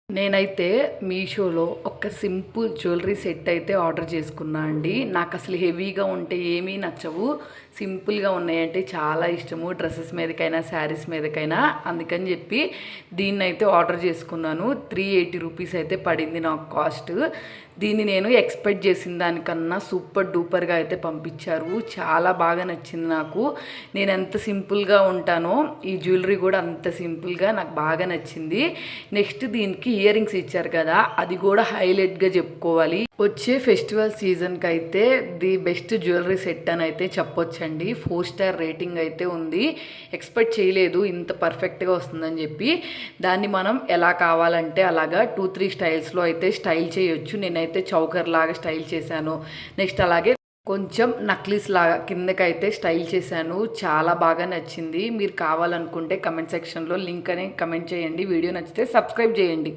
నేనైతే మీషోలో ఒక సింపుల్ జ్యువెలరీ సెట్ అయితే ఆర్డర్ చేసుకున్నా అండి. నాకు అసలు హెవీగా ఉంటే ఏమీ నచ్చవు. సింపుల్గా ఉన్నాయంటే చాలా ఇష్టము. డ్రెస్సెస్ మీదకైనా శారీస్ మీదకైనా అందుకని చెప్పి దీన్ని అయితే ఆర్డర్ చేసుకున్నాను. 380 రూపీస్ అయితే పడింది నాకు కాస్ట్. దీన్ని నేను ఎక్స్పెక్ట్ చేసిన దానికన్నా సూపర్ డూపర్గా అయితే పంపించారు. చాలా బాగా నచ్చింది నాకు. నేను ఎంత సింపుల్గా ఉంటానో ఈ జ్యువెలరీ కూడా అంత సింపుల్గా నాకు బాగా నచ్చింది. నెక్స్ట్ దీనికి ఇయర్ రింగ్స్ ఇచ్చారు కదా, అది కూడా హైలైట్గా చెప్పుకోవాలి. వచ్చే ఫెస్టివల్ సీజన్కి అయితే ది బెస్ట్ జ్యువెలరీ సెట్ అని అయితే చెప్పొచ్చండి. 4 స్టార్ రేటింగ్ అయితే ఉంది. ఎక్స్పెక్ట్ చేయలేదు ఇంత పర్ఫెక్ట్గా వస్తుందని చెప్పి. దాన్ని మనం ఎలా కావాలంటే అలాగా 2-3 స్టైల్స్లో అయితే స్టైల్ చేయొచ్చు. నేనైతే చౌకర్ లాగా స్టైల్ చేశాను. నెక్స్ట్ అలాగే కొంచెం నక్లీస్ లాగా కిందకైతే స్టైల్ చేశాను. చాలా బాగా నచ్చింది. మీరు కావాలనుకుంటే కమెంట్ సెక్షన్లో లింక్ అని కమెంట్ చేయండి. వీడియో నచ్చితే సబ్స్క్రైబ్ చేయండి.